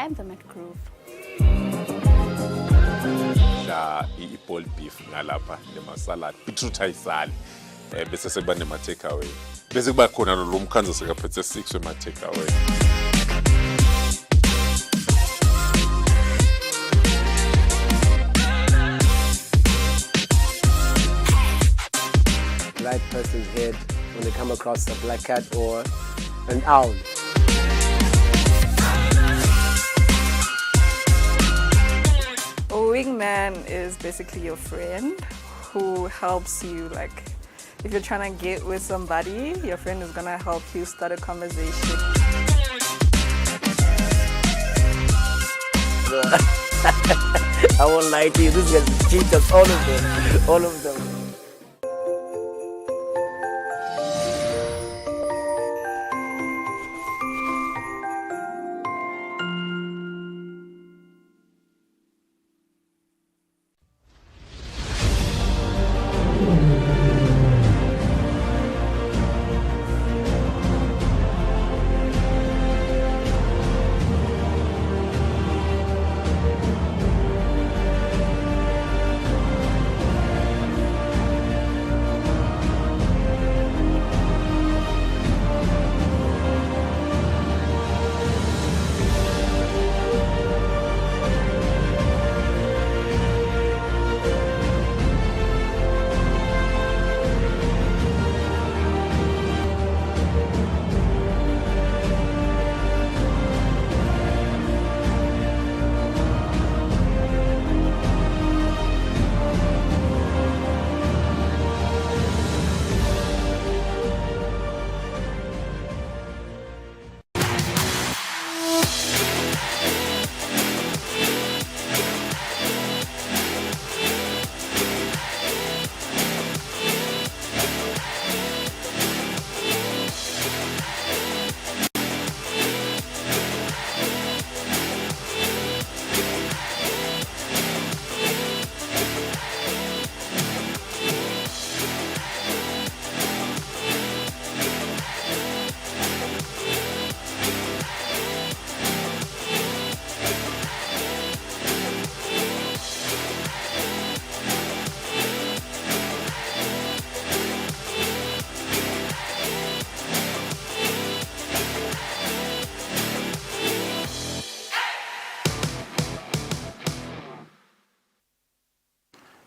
I'm the Met Groove. La i-ball beef ngalapha nema-salad beetroot ayisali bese sekuba nema-takeaway bese kuba khona lo mkhanza sekaphethe 6 wema-takeaway. Right person's head when they come across a black cat or an owl. A wingman is basically your friend who helps you, like, if you're trying to get with somebody, your friend is gonna help you start a conversation. I won't lie to you, this guy's cheaters, all of them.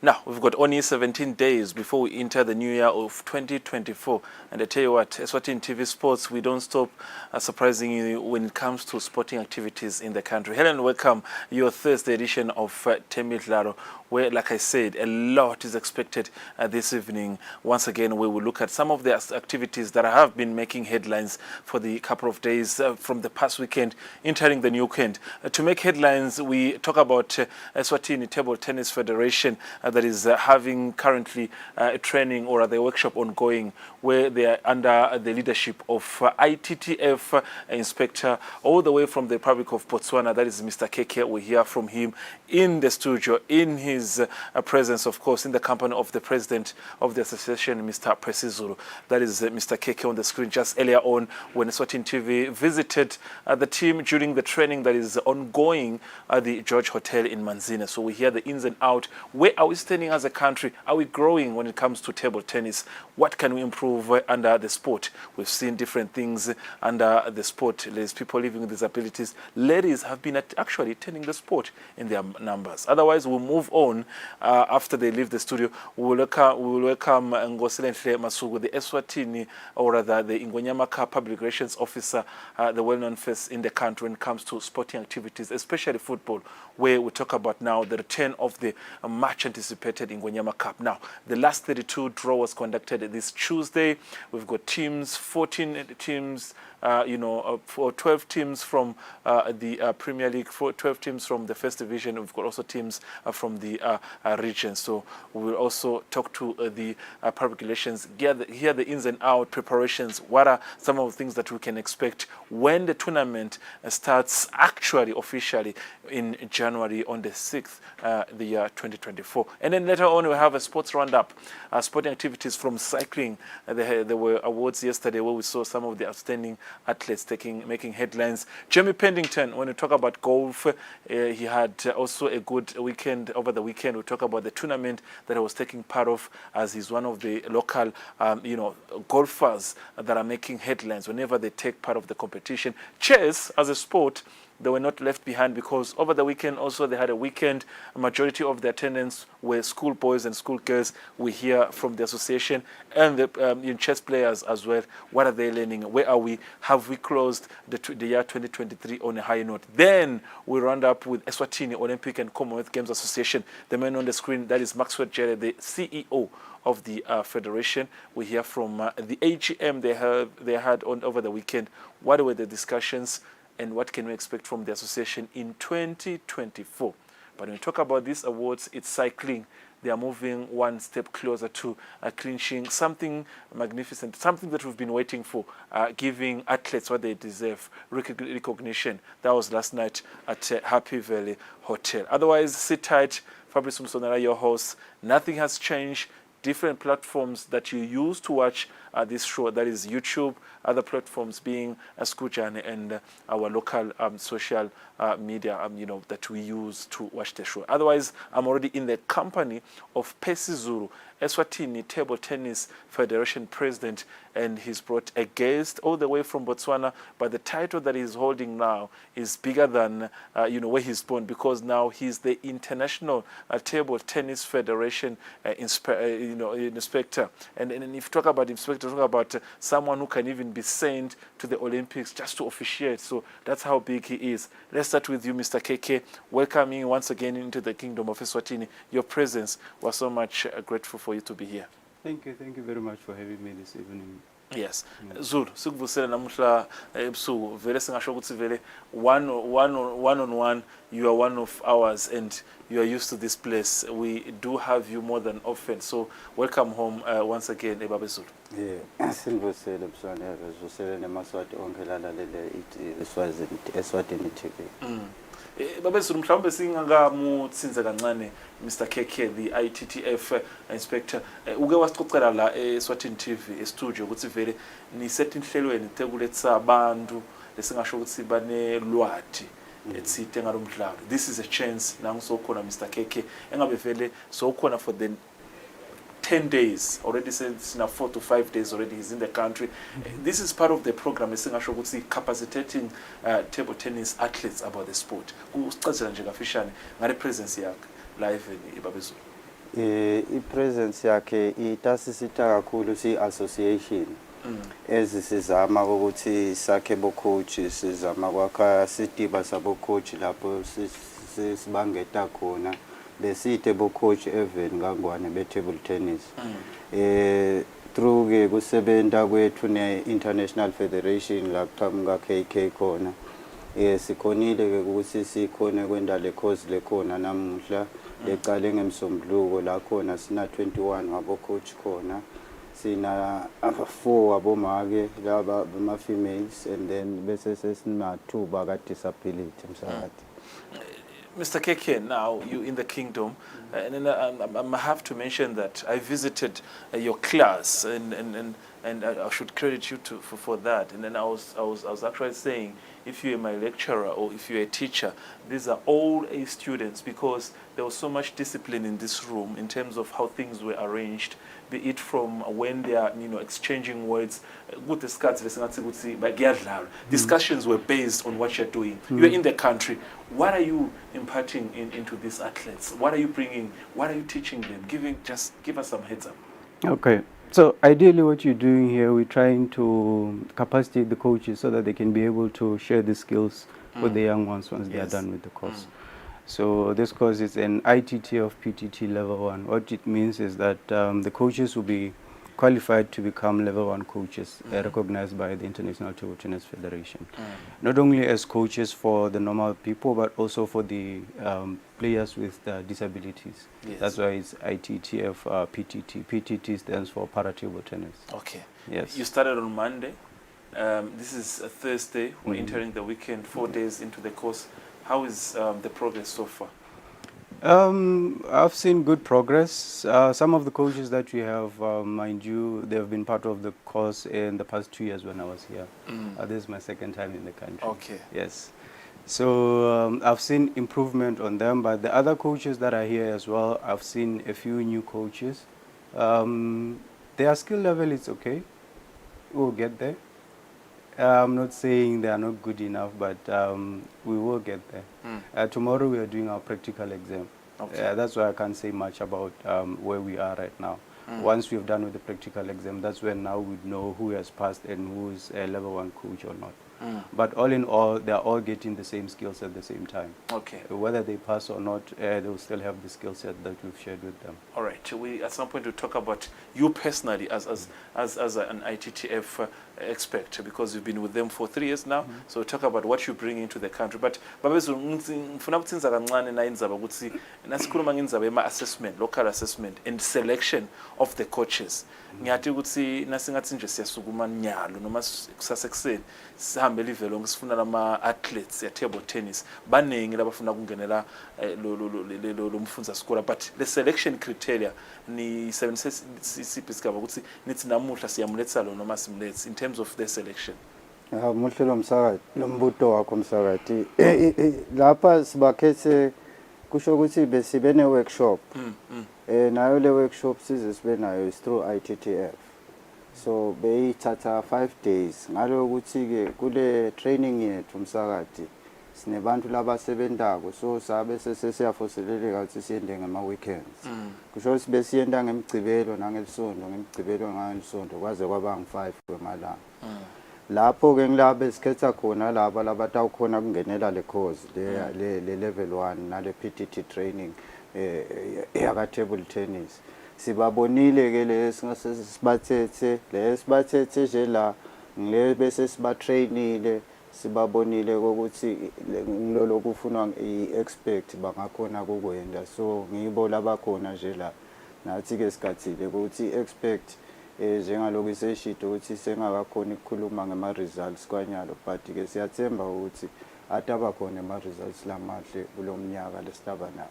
Now, we've got only 17 days before we enter the new year of 2024. And I tell you what, Eswatini TV Sports, we don't stop surprising you when it comes to sporting activities in the country. Hello and welcome your Thursday edition of Temidlalo, where, like I said, a lot is expected this evening. Once again, we will look at some of the activities that have been making headlines for the couple of days from the past weekend, entering the new weekend. To make headlines, we talk about Eswatini Table Tennis Federation that is having currently a training or the workshop ongoing, where they are under the leadership of ITTF inspector all the way from the Republic of Botswana. That is Mr. Keke. We hear from him in the studio, in his presence, of course, in the company of the president of the association, Mr. Presizulu. That is Mr. Keke on the screen just earlier on when Eswatini TV visited the team during the training that is ongoing at the George Hotel in Manzini. So we hear the ins and out. Where are we standing as a country? Are we growing when it comes to table tennis? What can we improve under the sport? We've seen different things under the sport. There's people living with disabilities. Ladies have been actually attending the sport in their numbers. Otherwise, we'll move on after they leave the studio. We will welcome Ngoselenhle Masuku, the Eswatini, or rather the Ingonyamaka Public Relations Officer, the well-known face in the country when it comes to sporting activities, especially football, where we talk about now the return of the much anticipated Ingonyama Cup. Now, the last 32 draw was conducted this Tuesday. We've got teams, 14 teams, for 12 teams from the Premier League, 12 teams from the First Division. We've got also teams from the region. So we will also talk to the public relations, hear the ins and out preparations. What are some of the things that we can expect when the tournament starts actually officially in January on the 6th, the year 2024. And then later on, we'll have a sports roundup, sporting activities from cycling. There were awards yesterday where we saw some of the outstanding athletes making headlines. Jamie Pendington, when we talk about golf, he had also a good weekend over the weekend. We talk about the tournament that he was taking part of, as he's one of the local, golfers that are making headlines whenever they take part of the competition. Chess, as a sport, they were not left behind, because over the weekend also they had a weekend. A majority of the attendants were schoolboys and schoolgirls. We hear from the association and the chess players as well. What are they learning? Where are we? Have we closed the year 2023 on a high note? Then we round up with Eswatini Olympic and Commonwealth Games Association. The man on the screen, that is Maxwell Jere, the CEO of the federation. We hear from the AGM they had on over the weekend. What were the discussions, and what can we expect from the association in 2024? But when we talk about these awards, it's cycling. They are moving one step closer to clinching something magnificent, something that we've been waiting for, giving athletes what they deserve, recognition. That was last night at Happy Valley Hotel. Otherwise, sit tight. Fabrice Msonera, your host. Nothing has changed. Different platforms that you use to watch this show, that is YouTube, other platforms being Skujane and our local social media that we use to watch the show. Otherwise, I'm already in the company of Percy Zulu, Eswatini Table Tennis Federation President, and he's brought a guest all the way from Botswana, but the title that he's holding now is bigger than where he's born, because now he's the International Table Tennis Federation inspector. And if you talk about inspector, talk about someone who can even be sent to the Olympics just to officiate. So that's how big he is. Let's start with you, Mr. KK. Welcoming once again into the Kingdom of Eswatini. Your presence was so much grateful for you to be here. Thank you very much for having me this evening. Yes. Zulu, sikuvusela namuhla ebusuku vele singasho ukuthi vele one on one, you are one of ours and you are used to this place. We do have you more than often. So welcome home once again, Baba Zulu. Yeah, singivusele Buswana, vusele nemaswati onke lalalele Eswatini TV. Baba Zulu, mhlawumbe singakamutsinze kancane Mr. KK, the ITTF inspector. Uke wasicocela la eSwatini TV e-studio ukuthi vele nisethe inhlelweni tekuletsa abantu lesingasho ukuthi banelwati etsite ngalomdlalo. This is a chance nangu sokhona Mr. KK engabe vele sokhona for the 10 days already, since now 4 to 5 days already he's in the country. This is part of the program esingasho ukuthi capacitating table tennis athletes about the sport. Usichazela nje kafishane ngale presence yakhe live eBaba Zulu. I-presence yakhe itasisita kakhulu si-association ezisizama ukuthi sakhe bo-coach, sizama kwakha sitiba sabo-coach lapho sibangeta khona besite bo-coach even ngangwane be-table tennis. Through ke kusebenta kwethu ne-International Federation la kuqhamuka KK khona. Sikhonile ke ukuthi sikhone kwenda le course lekhona namuhla leqale ngemsombuluko la khona sina 21 wabo coach khona, sina 4 abomake laba bama females, and then bese sesina 2 baka disability msakati. Mr. KK, now you in the Kingdom, and then I have to mention that I visited your class, and I should credit you for that. And then I was actually saying, if you're my lecturer or if you're a teacher, these are all A students, because there was so much discipline in this room in terms of how things were arranged, be it from when they are exchanging words. Discussions were based on what you're doing. You're in the country. What are you imparting into these athletes? What are you bringing? What are you teaching them? Just give us some heads up. Okay. So ideally what you're doing here, we're trying to capacitate the coaches so that they can be able to share the skills with the young ones once they are done with the course. So this course is an ITT of PTT level 1. What it means is that the coaches will be qualified to become level 1 coaches recognized by the International Table Tennis Federation. Not only as coaches for the normal people, but also for the players with disabilities. Yes. That's why it's ITTF PTT. PTT stands for para table tennis. Okay. Yes. You started on Monday. This is a Thursday. We're entering the weekend, 4 days into the course. How is the progress so far? I've seen good progress. Some of the coaches that we have, mind you, they've been part of the course in the past 2 years when I was here. This is my second time in the country. Okay. Yes. So I've seen improvement on them, but the other coaches that are here as well, I've seen a few new coaches. Their skill level is okay. We'll get there. I'm not saying they are not good enough, but we will get there. Tomorrow we are doing our practical exam. Okay. That's why I can't say much about where we are right now. Once we've done with the practical exam, that's when now we know who has passed and who is a level 1 coach or not. But all in all, they are all getting the same skills at the same time. Okay. Whether they pass or not, they will still have the skill set that we've shared with them. All right. We at some point will talk about you personally as an ITTF expert, because you've been with them for 3 years now. So we'll talk about what you bring into the country. But babezu ngifuna ukuthinza kancane na indzaba ukuthi nasikhuluma ngendaba ema assessment, local assessment and selection of the coaches. Ngiyathi ukuthi nasingathi nje siyasukuma nyalo noma kusasa ekseni sihambe live lonke sifuna lama athletes ya table tennis baningi labafuna kungenela lo mfundza sikole, but the selection criteria ni sebenzisa isigaba ukuthi nithi namuhla siyamuletha lo noma simlethe in terms of the selection. Muhle lo msakati lo mbuto wakho msakati lapha sibakhethe kusho ukuthi besibe ne workshop nayo le workshop size sibe nayo is through ITTF, so beyithatha 5 days. Ngalo ukuthi ke kule training yethu msakati sinebantu labasebentako, so sabe sesiyafoseleleka ukuthi siyende ngama weekends. Kusho ukuthi besiyenda ngemgcibelo nangelisonto, ngemgcibelo ngangelisonto kwaze kwaba ngu5 kwemalanga. Lapho ke ngilabe sikhetha khona laba labatawukhona kungenela le course le level 1 nale PTT training yaka table tennis. Sibabonile ke lesingase sibathethe nje la ngile bese siba trainile, sibabonile ukuthi ngilolo kufunwa i-expect bangakhona ukwenza. So ngibo labakhona nje la nathi ke sikathile ukuthi expect njengaloko iseshito ukuthi sengakakhona ukukhuluma ngema results kwanyalo, but ke siyathemba ukuthi ataba khona ama results lamahle kulomnyaka lesitaba nawo.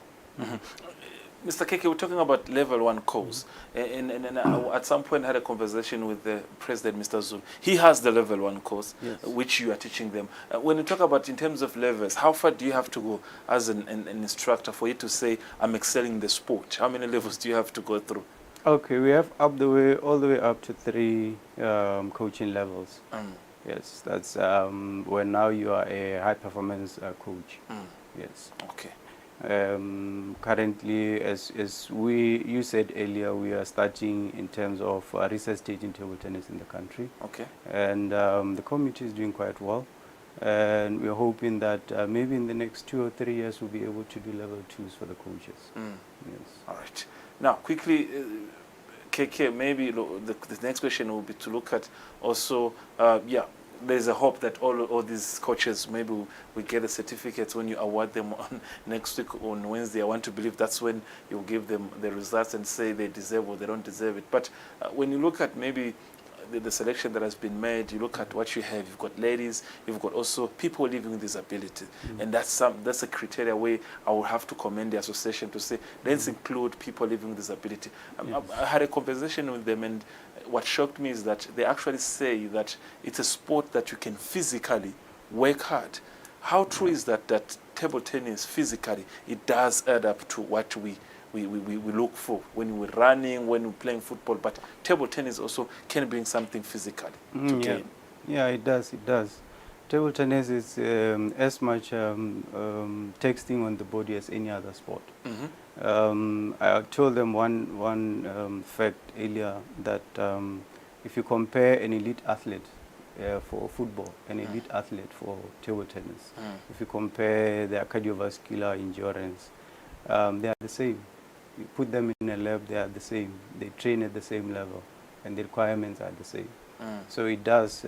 Mr. Keke, we're talking about level 1 course, and at some point I had a conversation with the president, Mr. Zulu. He has the level 1 course, yes, which you are teaching them. When you talk about in terms of levels, how far do you have to go as an instructor for you to say, I'm excelling in the sport? How many levels do you have to go through? Okay, we have all the way up to 3 coaching levels. Yes, that's when now you are a high performance coach. Yes. Okay. Currently, as you said earlier, we are starting in terms of resuscitating table tennis in the country. Okay. And the community is doing quite well. And we're hoping that maybe in the next 2 or 3 years we'll be able to do level 2s for the coaches. Yes. All right. Now, quickly, KK, maybe the next question will be to look at also, there's a hope that all these coaches maybe we get a certificate when you award them on next week on Wednesday. I want to believe that's when you give them the results and say they deserve or they don't deserve it. But when you look at maybe the selection that has been made, you look at what you have. You've got ladies, you've got also people living with disability, and that's a criteria where I will have to commend the association to say let's include people living with disability. Yes. I had a conversation with them, and what shocked me is that they actually say that it's a sport that you can physically work hard. How true is that table tennis physically it does add up to what we look for when we're running, when we're playing football, but table tennis also can bring something physically to gain. Yeah, it does. Table tennis is as much texting on the body as any other sport. I told them one fact earlier that if you compare an elite athlete for football, an elite athlete for table tennis, if you compare their cardiovascular endurance, they are the same. You put them in a lab, they are the same. They train at the same level, and the requirements are the same. So it does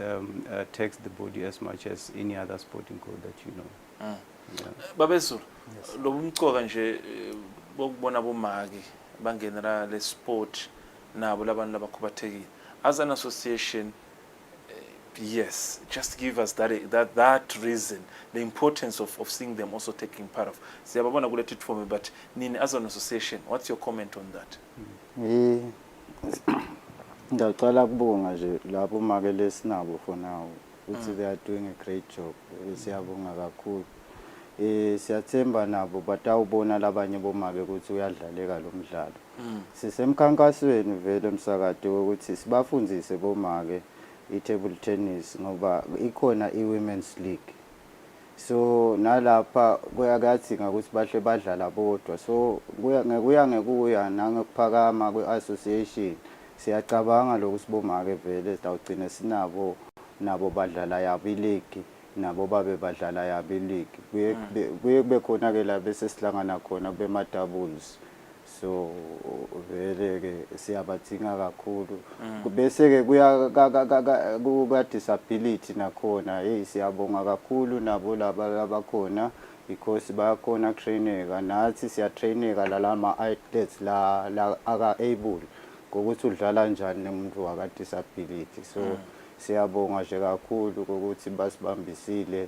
tax the body as much as any other sporting code that you know. Babezu, lo bumcoka nje bokubona bomaki bangenera le sport nabo labantu labakhubathekile. As an association, Yes, just give us that reason, the importance of seeing them also taking part of. Siyababona kule platform, but nini as an association, what's your comment on that? Ngiyaqala kubonga nje lapho make lesinabo for now ukuthi they are doing a great job. Siyabonga kakhulu. Siyathemba nabo batawubona labanye bomake ukuthi uyadlaleka lo mdlalo. Sisemkhankasweni vele umsakade ukuthi sibafundzise bomake i-table tennis ngoba ikhona i-women's league. So nalapha kuyakadinga ukuthi bahle badlala bodwa. So ngekuya nangokuphakama kwe-association siyacabanga lokuthi bomake vele sitawugcina sinabo nabo badlala yabo i-league nabo babe badlala yabo i-league. Kuye kube khona ke la bese sihlangana khona bema-doubles. So vele ke siyabadinga kakhulu. Bese ke kuya disability nakhona siyabonga kakhulu nabo laba abakhona because bayakhona traineka nathi siyatraineka lama athletes la aka-able ngokuthi udlala njani nomuntu waka disability. So siyabonga nje kakhulu ukuthi basibambisile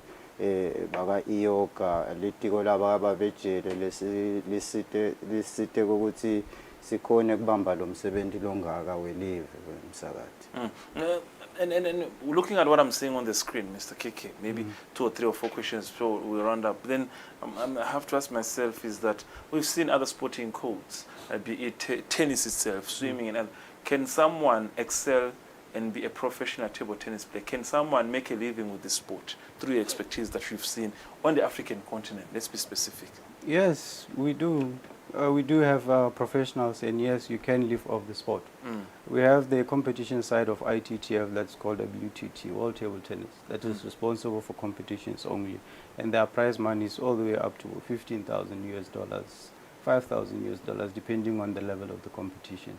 baka iyoga litiko laba ababejele lesite ukuthi sikhone kubamba lo msebenzi longaka welive umsakade. And looking at what I'm seeing on the screen, Mr. Kiki, maybe 2 or 3 or 4 questions before we round up. Then I have to ask myself is that we've seen other sporting codes, be it tennis itself, swimming, and can someone excel and be a professional table tennis player? Can someone make a living with this sport through your expertise that you've seen on the African continent? Let's be specific. Yes, we do. We do have professionals, and yes, you can live off the sport. We have the competition side of ITTF that's called WTT, World Table Tennis, that is responsible for competitions only. And their prize money is all the way up to $15,000 US, $5,000 US, depending on the level of the competition.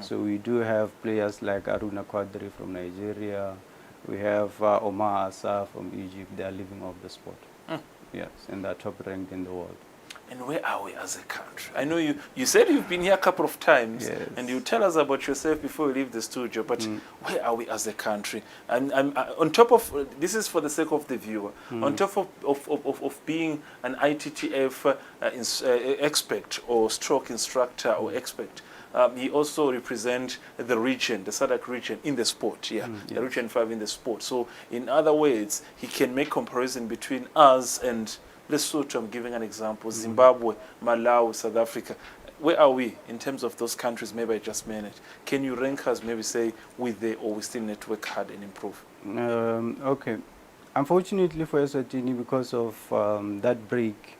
So we do have players like Aruna Quadri from Nigeria. We have Omar Asa from Egypt. They are living off the sport. Yes, and they're top ranked in the world. And where are we as a country? I know you said you've been here a couple of times, yes, and you tell us about yourself before we leave the studio, but where are we as a country? And on top of, this is for the sake of the viewer, on top of being an ITTF expert or stroke instructor or expert, he also represents the region, the SADC region in the sport, the region 5 in the sport. So in other words, he can make comparison between us and Lesotho. I'm giving an example, Zimbabwe, Malawi, South Africa. Where are we in terms of those countries? Maybe I just managed. Can you rank us, maybe say, with the, or we still need to work hard and improve? Okay. Unfortunately for Eswatini, because of that break,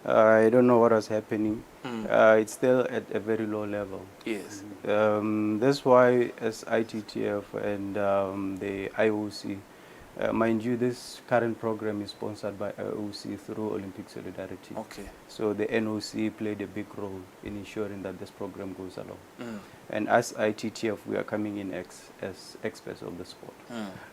I don't know what was happening. It's still at a very low level. Yes. That's why as ITTF and the IOC, mind you, this current program is sponsored by IOC through Olympic Solidarity. Okay. So the NOC played a big role in ensuring that this program goes along. And as ITTF, we are coming in as experts of the sport.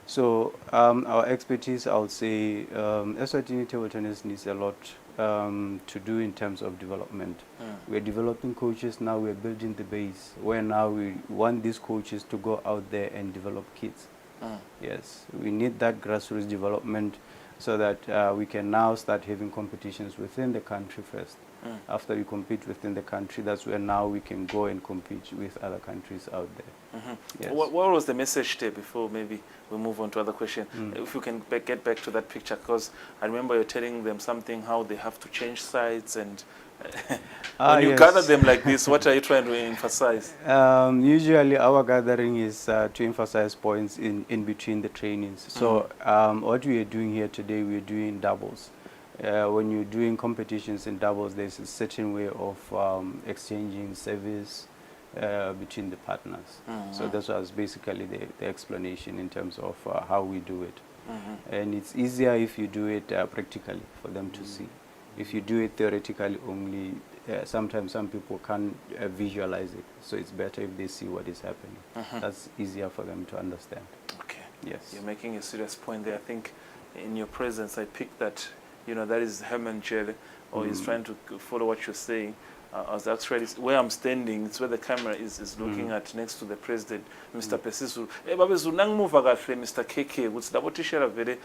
So our expertise, I would say, Eswatini table tennis needs a lot to do in terms of development. We're developing coaches now, we're building the base, where now we want these coaches to go out there and develop kids. Yes, we need that grassroots development so that we can now start having competitions within the country first. After we compete within the country, that's where now we can go and compete with other countries out there. Yes. What was the message there before maybe we move on to other question? If you can get back to that picture, because I remember you're telling them something, how they have to change sides, and when you gather them like this, what are you trying to emphasize? Usually our gathering is to emphasize points in between the trainings. So what we are doing here today, we are doing doubles. When you're doing competitions in doubles, there's a certain way of exchanging service between the partners. So that was basically the explanation in terms of how we do it. And it's easier if you do it practically for them to see. If you do it theoretically only, sometimes some people can't visualize it. So it's better if they see what is happening. That's easier for them to understand. Okay. Yes. You're making a serious point there. I think in your presence, I picked that, that is Herman Jelle, or he's trying to follow what you're saying. I was actually where I'm standing. It's where the camera is looking at, next to the president, Mr. Pesisulu. Babezulu nangimuva kahle Mr. KK ukuthi labo tishera vele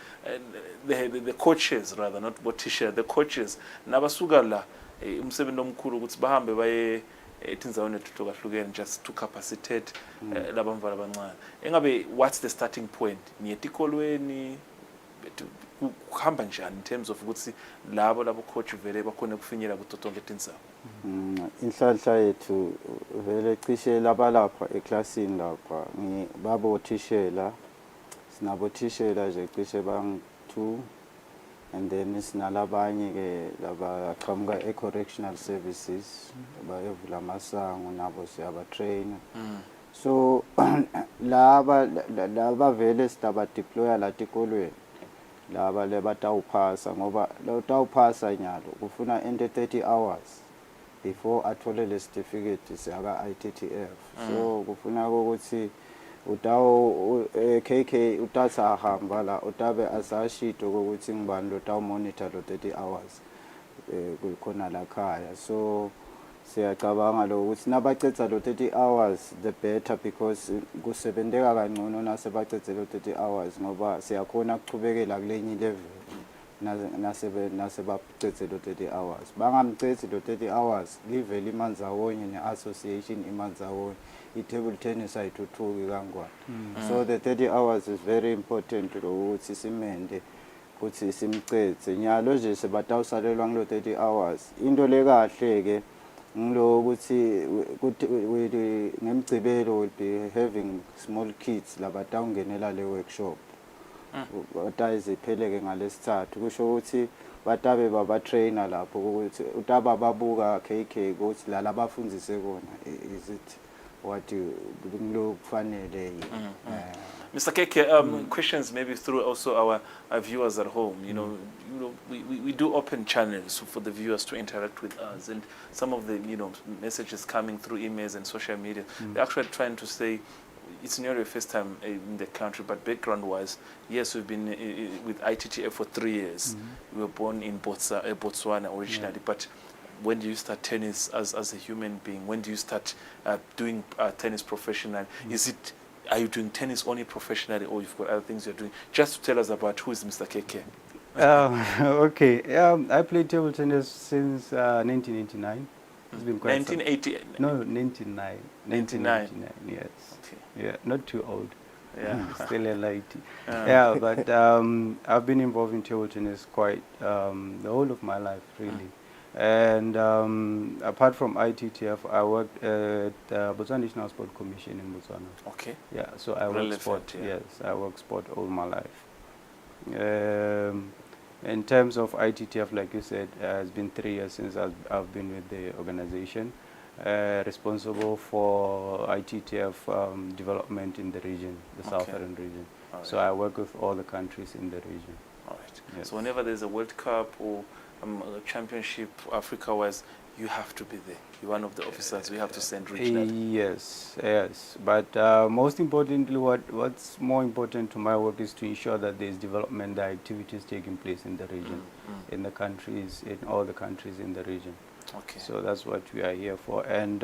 the coaches rather, not what tishera, the coaches nabasuka la umsebenzi omkhulu ukuthi bahambe baye etindzaweni etuthukahlukene just to capacitate labamvala abancane. Engabe what's the starting point? Ni etikolweni kuhamba njani in terms of ukuthi labo coach vele bakhona kufinyela kuto tonke tindzawo? Inhlanhla yethu vele cishe labalapha eklasini lapha babothishela, sinabothishela nje cishe bang-2, and then sinalabanye ke labaqhamuka e-correctional services bayevula amasango nabo siyabatraina. So laba vele sitabadeploya la tikolweni, laba lebatawuphasa ngoba lotawuphasa nyalo kufuna into 30 hours before athole le certificate siyaka ITTF. So kufuna ukuthi utawo KK utatsa hamba la utabe asashito ukuthi ngibani lotawu monitor lo 30 hours kukhona la khaya. So siyacabanga lo ukuthi nabacetha lo 30 hours the better, because kusebenzeka kangcono nasebacethe lo 30 hours ngoba siyakhona ukuchubekela kulenye level nasebacethe lo 30 hours. Bangamcethi lo 30 hours livele imanzawonye ne-association imanzawonye, i-table tennis ayithuthuki kangwane. So the 30 hours is very important ukuthi simende ukuthi simcethe nyalo nje sebatawusalelwa ngilo 30 hours. Into lekahle ke ngilo ukuthi ngemgcibelo will be having small kids labatawungenela le workshop. Batayizipheleke ngalesithathu kusho ukuthi batabe babatrainer lapho ukuthi utaba babuka KK ukuthi la labafundise kona is it what ngilo kufanele. Mr. KK, questions maybe through also our viewers at home. You know, we do open channels for the viewers to interact with us, and some of the messages coming through emails and social media. They're actually trying to say it's not your first time in the country, but background-wise, yes, we've been with ITTF for 3 years. We were born in Botswana originally, but when do you start tennis as a human being? When do you start doing tennis professionally? Are you doing tennis only professionally, or you've got other things you're doing? Just to tell us about who is Mr. KK. Okay, I played table tennis since 1989. It's been quite 1980? No, 99. 1999, yes. Okay. Yeah, not too old. Yeah, still a lighty. Yeah, but I've been involved in table tennis quite the whole of my life, really. And apart from ITTF, I worked at the Botswana National Sport Commission in Botswana. Okay. Yeah, so I work sport. Yeah. Yes, I work sport all my life. In terms of ITTF, like you said, it's been 3 years since I've been with the organization, responsible for ITTF development in the region, the southern region. Right. So I work with all the countries in the region. All right. Yes. So whenever there's a World Cup or a championship Africa-wise, you have to be there. You're one of the officers we have to send regionally. Yes, yes. But most importantly, what's more important to my work is to ensure that there's development, the activities taking place in the region, in the countries, in all the countries in the region. Okay. So that's what we are here for, and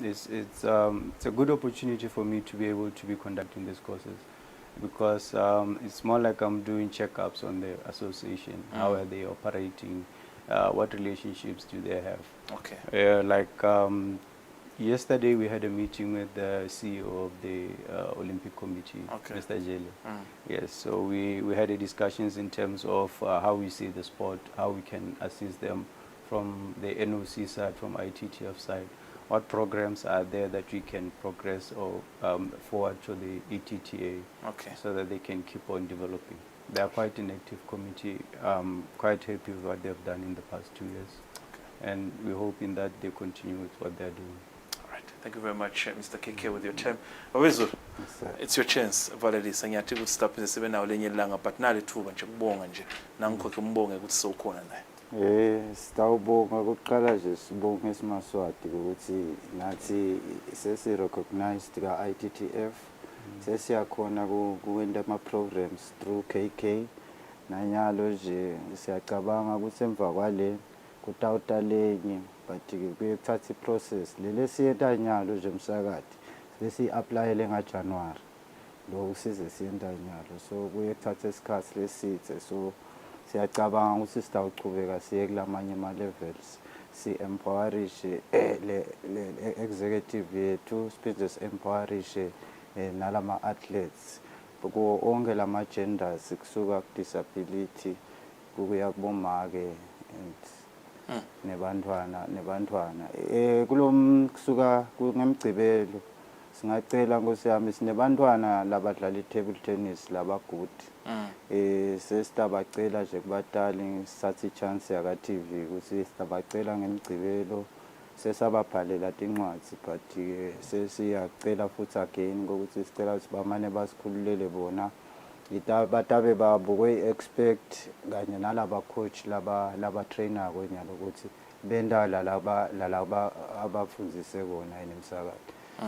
it's a good opportunity for me to be able to be conducting these courses, because it's more like I'm doing checkups on the association. How are they operating? What relationships do they have? Okay. Like yesterday we had a meeting with the CEO of the Olympic Committee, Mr. Jele. Yes, so we had a discussions in terms of how we see the sport, how we can assist them from the NOC side, from ITTF side. What programs are there that we can progress or forward to the ETTA, so that they can keep on developing. They are quite an active committee. Quite happy with what they've done in the past 2 years. And we're hoping that they continue with what they're doing. All right. Thank you very much, Mr. KK, with your time. Awezu, it's your chance. Valerie, sanyathi ukuthi stop nje nawo lenye ilanga, but nali thuba nje kubonga nje. Nangikho ke umbonge ukuthi sowukhona naye. Sitawubonga kuqala nje sibonge esimaswati ukuthi nathi sesi-recognized ka-ITTF. Sesiyakhona kuwenda ama-programs through KK. Nanyalo nje siyacabanga ukuthi emva kwale kutawuta lenye but kuye kuthatha iprocess leli siyenta nyalo nje msakati lesiyi-aplayele ngaJanuwari lo size siyenta nyalo so kuye kuthatha isikhathi lesithe so siyacabanga ukuthi sitawuchubeka siye kulamanye ama-levels si-empowerishe le-executive yethu siphinde si-empowerishe nalama-athletes kuwo onke lama-genders kusuka ku-disability kuya kubomake and nebantwana kusuka ngemgcibelo singacela Nkosi yami sinebantwana labadlala i-table tennis labagood sesitabacela nje kubatali sithatha i-chance yaka-TV ukuthi sitabacela ngemgcibelo sesababhalela tincwadzi but sesiyacela futhi again ngokuthi sicela ukuthi bamane basikhululele bona batabe babo kwe-expect kanye nalaba coach laba trainer kwenyalo ukuthi benda lalaba abafundzise kona enemsakazi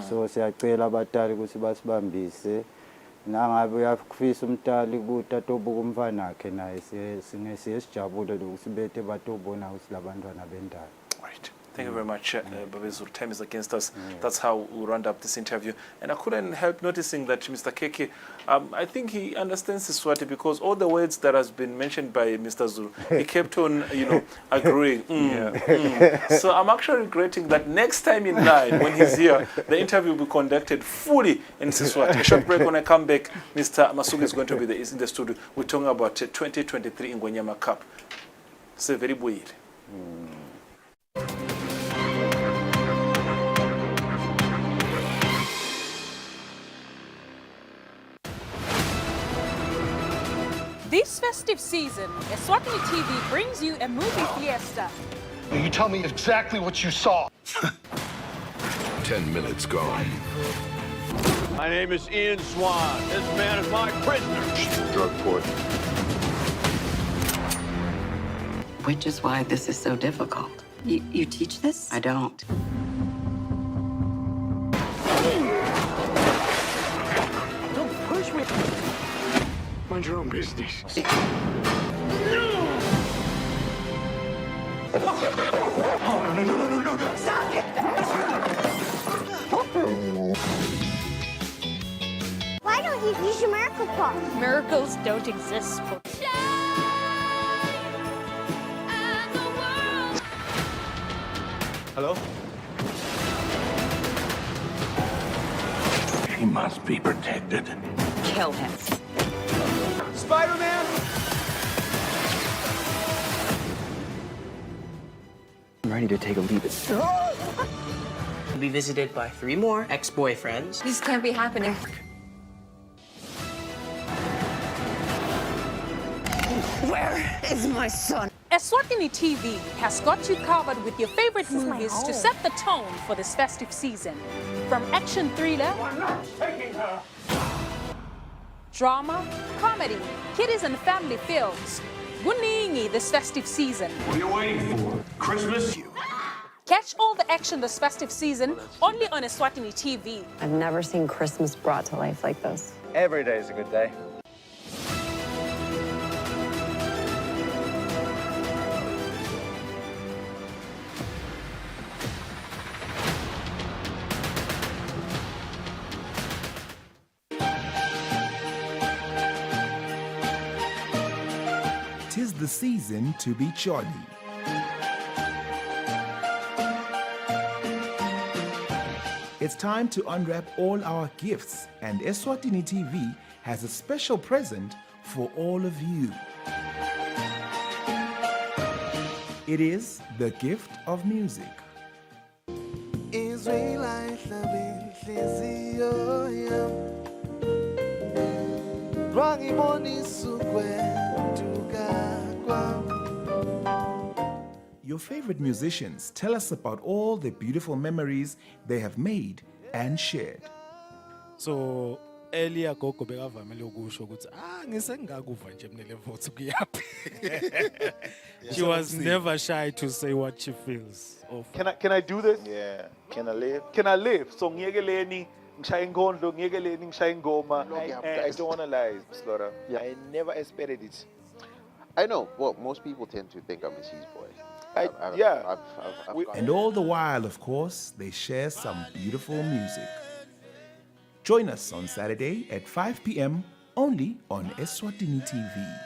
so siyacela abatali ukuthi basibambise nangabe uyafisa umtali ukuthi atobuka umfana wakhe naye siyesijabule lokuthi bethe batobona ukuthi labantwana bendalo. Right. Thank you very much, Babezulu. Time is against us. That's how we round up this interview. And I couldn't help noticing that Mr. Keke, I think he understands Eswati because all the words that has been mentioned by Mr. Zulu, he kept on, agreeing. So I'm actually regretting that next time in line, when he's here, the interview will be conducted fully in Eswati. A short break. When I come back, Mr. Masuga is going to be in the studio. We're talking about 2023 Ngwenyama Cup. C'est very weird. This festive season, Eswatini TV brings you a movie fiesta. You tell me exactly what you saw. 10 minutes gone. My name is Ian Swan. This man is my prisoner. Drug court. Which is why this is so difficult. You teach this? I don't. Don't push me. Mind your own business. Oh, no. Stop it! Why don't you use your miracle pot? Miracles don't exist for Hello? She must be protected. Kill him. Spider-Man? I'm ready to take a leap. Be visited by 3 more ex-boyfriends. This can't be happening. Where is my son? Eswatini TV has got you covered with your favorite movies to set the tone for this festive season. From action thriller, drama, comedy, kiddies and family films. Kuningi this festive season. What are you waiting for? Christmas? Catch all the action this festive season only on Eswatini TV. I've never seen Christmas brought to life like this. Every day is a good day. Tis the season to be jolly. It's time to unwrap all our gifts, and Eswatini TV has a special present for all of you. It is the gift of music. Your favorite musicians tell us about all the beautiful memories they have made and shared. So earlier gogo bekavamile ukusho ukuthi ngisengakuva nje mina le vote kuyaphi. She was never shy to say what she feels. Can I do this? Yeah. Can I live? Can I live? So ngiyekeleni ngishaye inkondlo, ngiyekeleni ngishaye ingoma. I don't want to lie, Slaughter. Yeah. I never expected it. I know. Well, most people tend to think I'm a cheese boy. And all the while, of course, they share some beautiful music. Join us on Saturday at 5 p.m. only on Eswatini TV.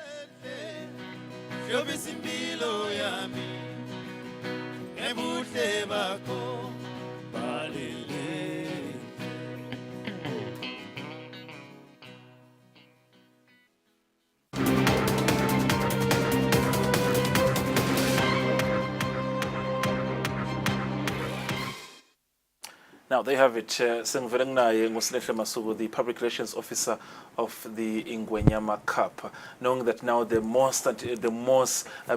Now, they have it. Sengivele nginaye nguSilehle Masuku, the Public Relations Officer of the Ingwenyama Cup, knowing that now the most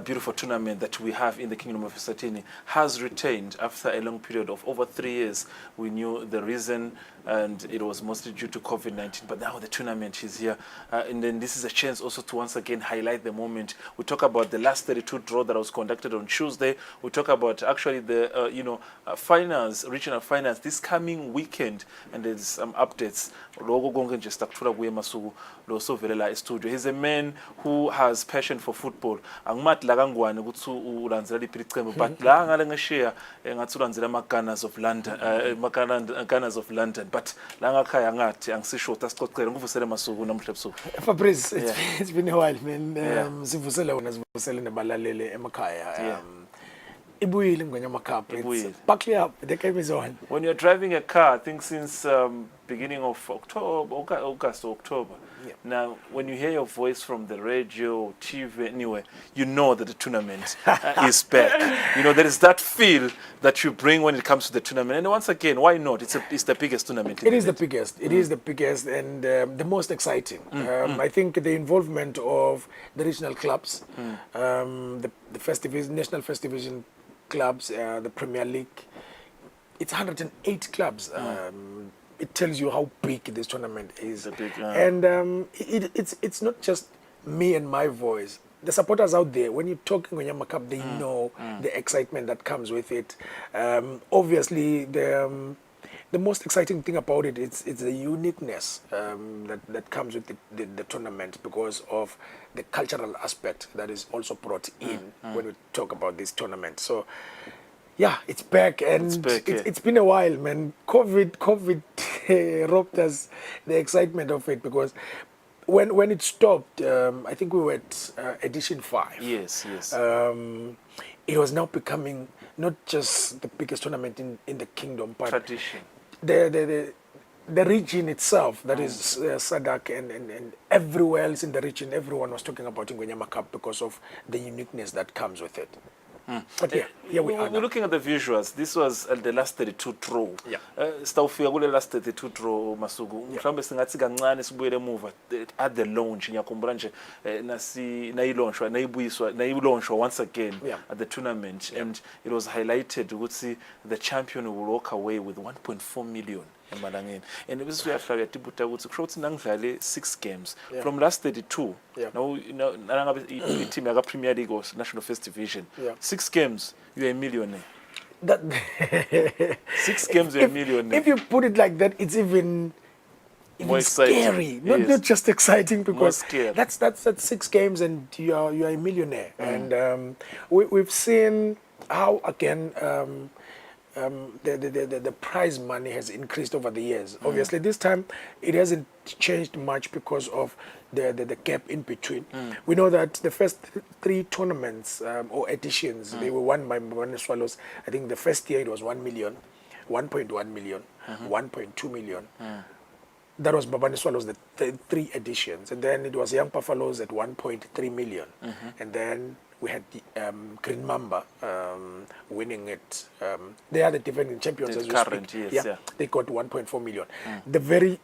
beautiful tournament that we have in the Kingdom of Eswatini has retained after a long period of over 3 years. We knew the reason, and it was mostly due to COVID-19, but now the tournament is here. And then this is a chance also to once again highlight the moment. We talk about the last 32 draw that was conducted on Tuesday. We talk about actually the finals, regional finals, this coming weekend, and there's some updates. He's a man who has passion for football. But Gunners of London, Gunners of London. But Fabrice, it's been a while, man. Back up. The game is on. When you're driving a car, I think since beginning of August or October. Yeah. Now, when you hear your voice from the radio, TV, anywhere, you know that the tournament is back. You know, there is that feel that you bring when it comes to the tournament. And once again, why not? It's the biggest tournament. It is the biggest. It is the biggest and the most exciting. I think the involvement of the regional clubs, the first division, national first division clubs, the Premier League, it's 108 clubs. It tells you how big this tournament is. And it's not just me and my voice. The supporters out there, when you're talking Ingwenyama Cup, they know the excitement that comes with it. Obviously, the most exciting thing about it is the uniqueness that comes with the tournament because of the cultural aspect that is also brought in when we talk about this tournament. So, yeah, it's back, and it's been a while, man. COVID robbed us the excitement of it because when it stopped, I think we were at edition 5. Yes. It was now becoming not just the biggest tournament in the kingdom, but tradition. The region itself, that is SADC and everywhere else in the region, everyone was talking about Ingwenyama Cup because of the uniqueness that comes with it. But yeah, here we are now. We're looking at the visuals. This was the last 32 draw. Yeah. Stawufika kule last 32 draw Masuku. Mhlawumbe singathi kancane sibuyele emuva at the launch ngiyakhumbula nje nayilonshwa once again at the tournament, and it was highlighted ukuthi the champion will walk away with 1.4 million. And this we have to nangidlale 6 games from last 32. Now team yaga Premier League or National First Division. 6 games, you're a millionaire. 6 games, you're a millionaire. If you put it like that, it's even more scary. Not just exciting, because that's 6 games and you are a millionaire. And we've seen how again. The prize money has increased over the years. Obviously, this time it hasn't changed much because of the gap in between. We know that the first 3 tournaments or editions, they were won by Mbabane Swallows. I think the first year it was 1 million, 1.1 million, 1.2 million. That was Mbabane Swallows, the 3 editions. And then it was Young Buffaloes at 1.3 million. And then we had Green Mamba winning it. They are the defending champions as we speak. They got 1.4 million. The very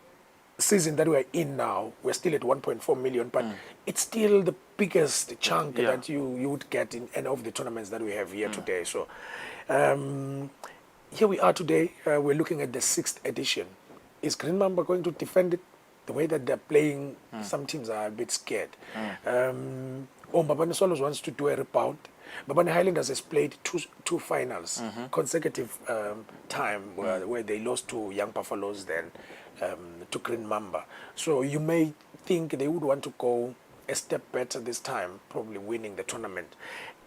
season that we're in now, we're still at 1.4 million, but it's still the biggest chunk that you would get in any of the tournaments that we have here today. So here we are today. We're looking at the 6th edition. Is Green Mamba going to defend it? The way that they're playing, some teams are a bit scared. Mbabane Swallows wants to do a rebound. Mbabane Highlanders has played two finals consecutive time where they lost to Young Buffaloes, then to Green Mamba. So you may think they would want to go a step better this time, probably winning the tournament.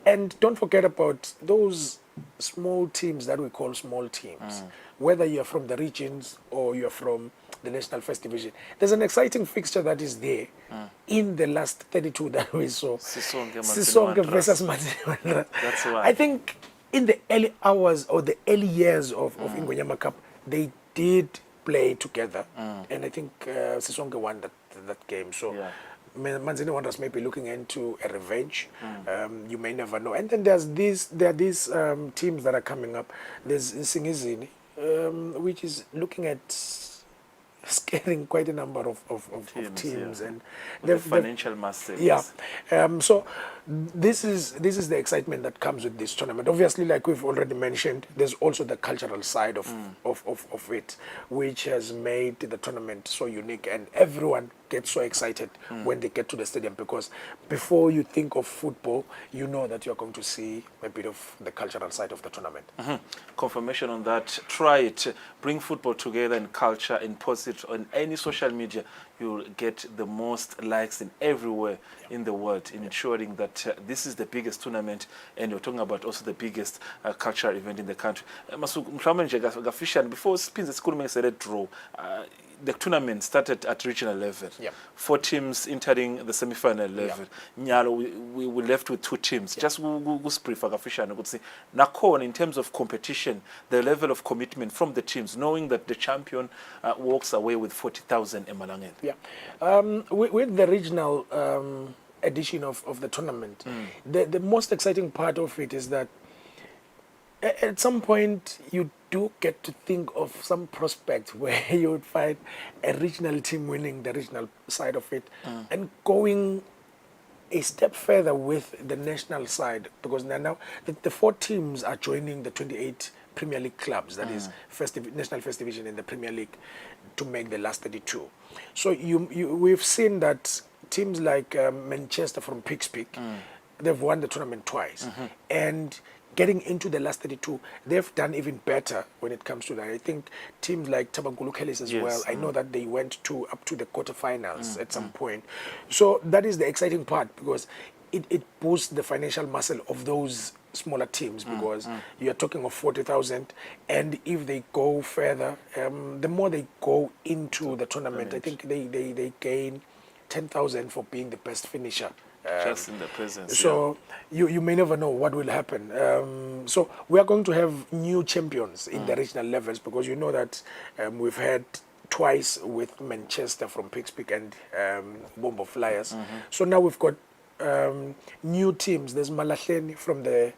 And don't forget about those small teams that we call small teams. Whether you're from the regions or you're from the National First Division, there's an exciting fixture that is there in the last 32 that we saw. Sisonke versus Manzini. That's why. I think in the early hours or the early years of Ingonyama Cup, they did play together. And I think Sisonke won that game. So Manzini Wanderers may be looking into a revenge. You may never know. And then there are these teams that are coming up. There's Singizini, which is looking at scaring quite a number of teams and the financial masses. So this is the excitement that comes with this tournament. Obviously, like we've already mentioned, there's also the cultural side of it, which has made the tournament so unique, and everyone gets so excited when they get to the stadium, because before you think of football, you know that you're going to see a bit of the cultural side of the tournament. Confirmation on that. Try it. Bring football together and culture and post it on any social media. You'll get the most likes in everywhere in the world, ensuring that this is the biggest tournament, and you're talking about also the biggest cultural event in the country. Before Spins School said a draw. The tournament started at regional level. 4 teams entering the semi-final level. Nyalo, we were left with 2 teams. Just go brief Nakon, in terms of competition, the level of commitment from the teams, knowing that the champion walks away with 40,000 Emalangeni. With the regional edition of the tournament, the most exciting part of it is that at some point you do get to think of some prospect where you would find a regional team winning the regional side of it and going a step further with the national side, because now the 4 teams are joining the 28 Premier League clubs, that is National First Division in the Premier League, to make the last 32. So we've seen that teams like Manchester from Pigs Peak, they've won the tournament twice. And getting into the last 32, they've done even better when it comes to that. I think teams like Tabankulu Kellys as well, I know that they went up to the quarterfinals at some point. So that is the exciting part, because it boosts the financial muscle of those smaller teams, because you're talking of 40,000, and if they go further, the more they go into the tournament, I think they gain 10,000 for being the best finisher. Just in the presence. So you may never know what will happen. So we are going to have new champions in the regional levels, because you know that we've had twice with Manchester from Pigs Peak and Bombo Flyers. So now we've got new teams. There's Malahleni from the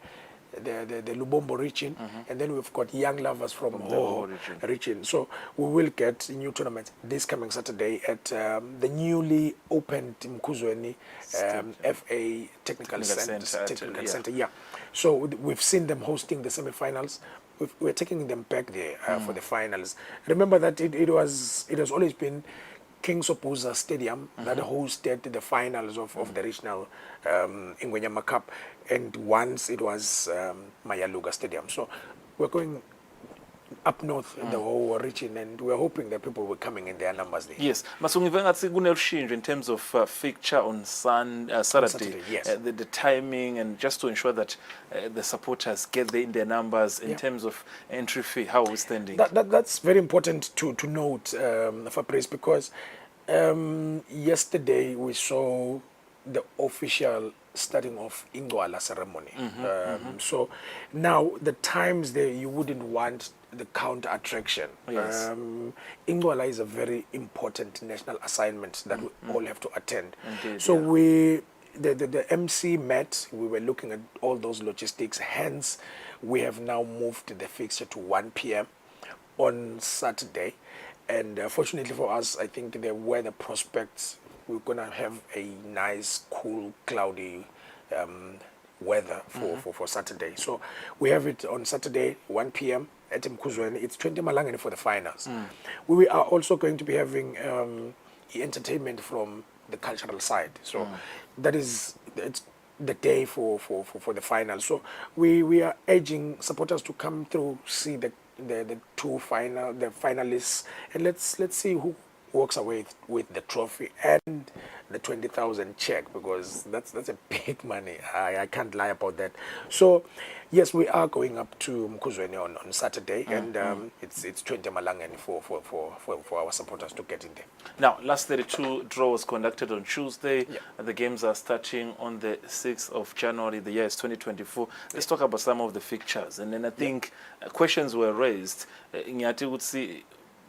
Lubombo region, and then we've got Young Lovers from Ho region. So we will get a new tournament this coming Saturday at the newly opened Mkuzweni FA Technical Center. So we've seen them hosting the semi-finals. We're taking them back there for the finals. Remember that it has always been King Sopuza Stadium that hosted the finals of the regional Ingonyama Cup, and once it was Mayaluga Stadium. So we're going up north in the whole region, and we're hoping that people will coming in their numbers there. Yes, Masungivenga in terms of fixture on Saturday, yes. The timing, and just to ensure that the supporters get there in their numbers in terms of entry fee. How are we standing? That's very important to note, Fabrice, because yesterday we saw the official starting of Ingwala ceremony. So now the times there, you wouldn't want the counter attraction. Yes. Ingwala is a very important national assignment that we all have to attend. Indeed, so the MC met, we were looking at all those logistics, hence we have now moved the fixture to 1 p.m. on Saturday. And fortunately for us, I think the weather prospects, we're going to have a nice, cool, cloudy weather for Saturday. So we have it on Saturday, 1 p.m. at Mkuzweni. It's 20 Malangeni for the finals. We are also going to be having entertainment from the cultural side. So that is the day for the final. So we are urging supporters to come through, see the finalists, and let's see who walks away with the trophy and the 20,000 check, because that's a big money. I can't lie about that. So yes, we are going up to Mkuzweni on Saturday, and it's 20 Malangeni for our supporters to get in there. Now, last 32 draw was conducted on Tuesday. The games are starting on the 6th of January. The year is 2024. Let's talk about some of the fixtures. And then I think questions were raised. Nyati would see,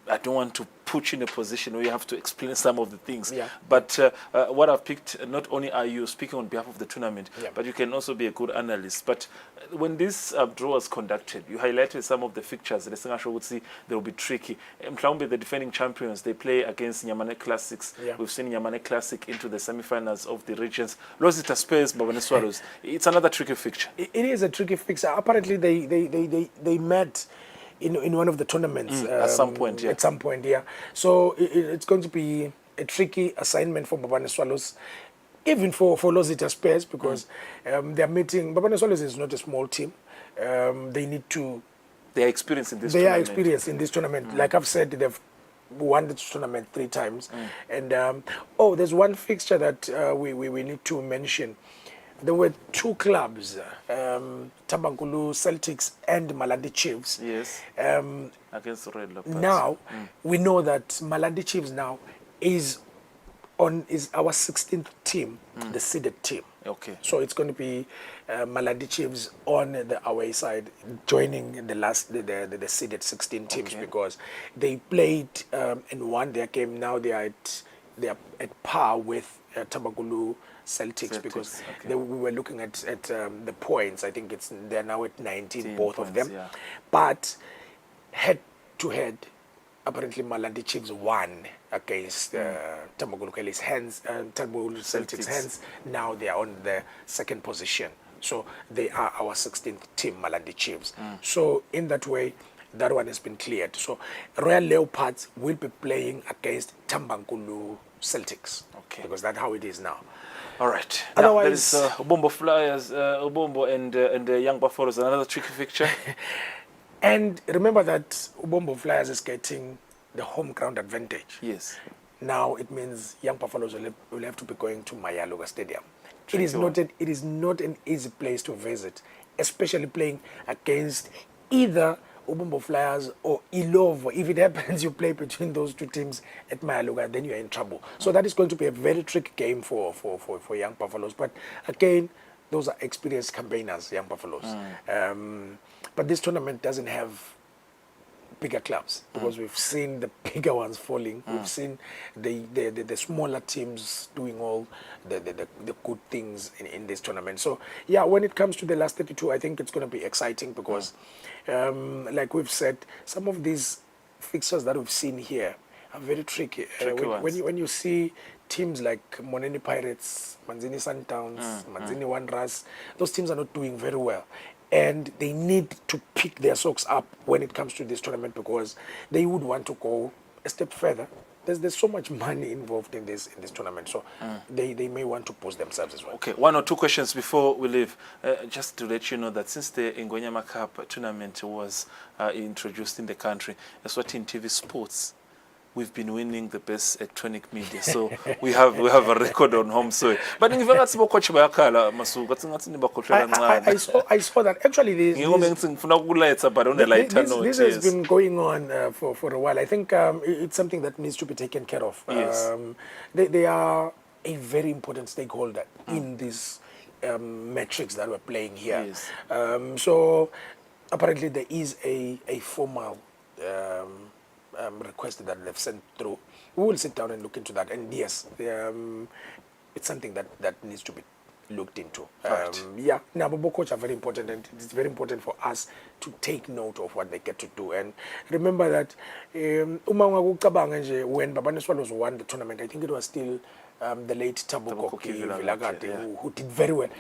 I don't want to put you in a position where you have to explain some of the things. But what I've picked, not only are you speaking on behalf of the tournament, but you can also be a good analyst. But when this draw was conducted, you highlighted some of the fixtures. The Sengasho would see they will be tricky. Mhlawumbe, the defending champions, they play against Nyamane Classics. We've seen Nyamane Classic into the semi-finals of the regions. Rosita Spurs, Babane Swallows. It's another tricky fixture. It is a tricky fixture. Apparently, they met in one of the tournaments at some point. At some point, So it's going to be a tricky assignment for Babane Swallows, even for Lozita Spurs, because they're meeting. Babane Swallows is not a small team. They need to. They are experienced in this. They are experienced in this tournament. Like I've said, they've won the tournament 3 times. And there's one fixture that we need to mention. There were 2 clubs, Tabankulu Celtics and Malandi Chiefs. Yes. Against Red Leopards. Now, we know that Malandi Chiefs now is our 16th team, the seeded team. Okay. So it's going to be Malandi Chiefs on the away side, joining the seeded 16 teams, because they played and won their game. Now they are at par with Tabankulu Celtics, because we were looking at the points. I think they're now at 19, both of them. But head to head, apparently Malandi Chiefs won against Tabankulu Celtics. Hence, now they are on the 2nd position. So they are our 16th team, Malandi Chiefs. So in that way, that one has been cleared. So Royal Leopards will be playing against Tabankulu Celtics, because that's how it is now. All right. Otherwise, there is Ubombo Flyers, Ubombo and Young Buffaloes, another tricky fixture. And remember that Ubombo Flyers is getting the home ground advantage. Yes. Now it means Young Buffaloes will have to be going to Mayaluga Stadium. It is not an easy place to visit, especially playing against either Ubombo Flyers or Ilovo. If it happens you play between those 2 teams at Mayaluga, then you're in trouble. So that is going to be a very tricky game for Young Buffaloes. But again, those are experienced campaigners, Young Buffaloes. But this tournament doesn't have bigger clubs, because we've seen the bigger ones falling. We've seen the smaller teams doing all the good things in this tournament. So when it comes to the last 32, I think it's going to be exciting, because like we've said, some of these fixtures that we've seen here are very tricky. When you see teams like Moneni Pirates, Manzini Sundowns, Manzini Wanderers, those teams are not doing very well. And they need to pick their socks up when it comes to this tournament, because they would want to go a step further. There's so much money involved in this tournament, so they may want to push themselves as well. Okay, 1 or 2 questions before we leave. Just to let you know that since the Ngonyama Cup tournament was introduced in the country, Eswatini TV Sports, we've been winning the best electronic media, so we have a record on home soil. But I saw that actually this has been going on for a while. I think it's something that needs to be taken care of. Yes. They are a very important stakeholder in this metrics that we're playing here. Yes. So apparently there is a formal request that they've sent through. We will sit down and look into that. And yes, it's something that needs to be looked into. Nabobo coach are very important, and it's very important for us to take note of what they get to do. And remember that when Babane Swallows won the tournament, I think it was still the late Tabu Koki Vilagati, who did very well,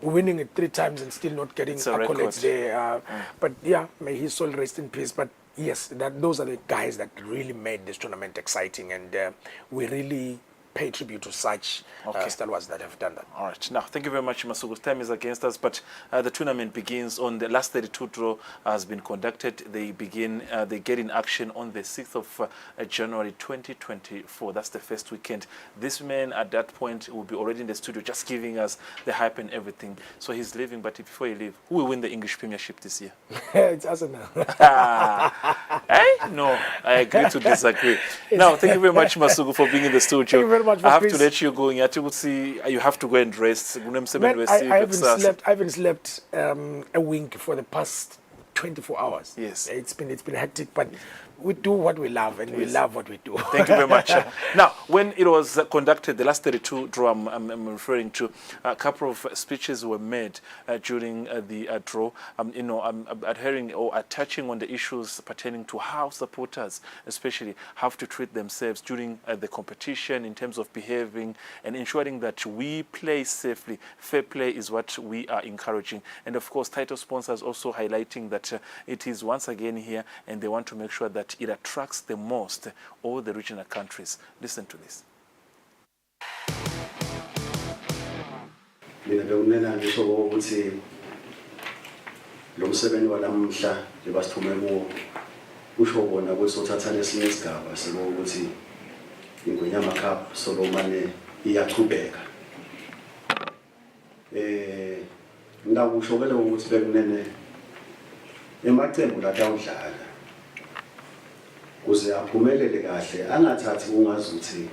winning it 3 times and still not getting accolades there. But may his soul rest in peace. But yes, those are the guys that really made this tournament exciting, and we really pay tribute to such stalwarts that have done that. All right. Now, thank you very much, Masuku. Time is against us, but the tournament begins on the last 32 draw has been conducted. They get in action on the 6th of January 2024. That's the first weekend. This man at that point will be already in the studio just giving us the hype and everything. So he's leaving, but before he leaves, who will win the English Premiership this year? It's Arsenal. Hey? No, I agree to disagree. Now, thank you very much, Masuku, for being in the studio. Thank you very much, I have Chris. to let you go. You have to go and rest. Man, I haven't slept a wink for the past 24 hours. Yes. It's been hectic, but we do what we love, and we love what we do. Thank you very much. Now, when it was conducted, the last 32 draw I'm referring to, a couple of speeches were made during the draw, adhering or touching on the issues pertaining to how supporters especially have to treat themselves during the competition in terms of behaving and ensuring that we play safely. Fair play is what we are encouraging. And of course, title sponsors also highlighting that it is once again here, and they want to make sure that it attracts the most all the regional countries. Listen to this. Mina bekunena ngisho ukuthi lo msebenzi walamuhla lebasithume kuwo usho bona ukuthi uthatha lesinye isigaba sebo ukuthi ingwenyama cup Solomane iyachubeka ngakusho ke lokho ukuthi bekunene emaqembu latawudlala kuze aphumelele kahle angathathi kungazuthi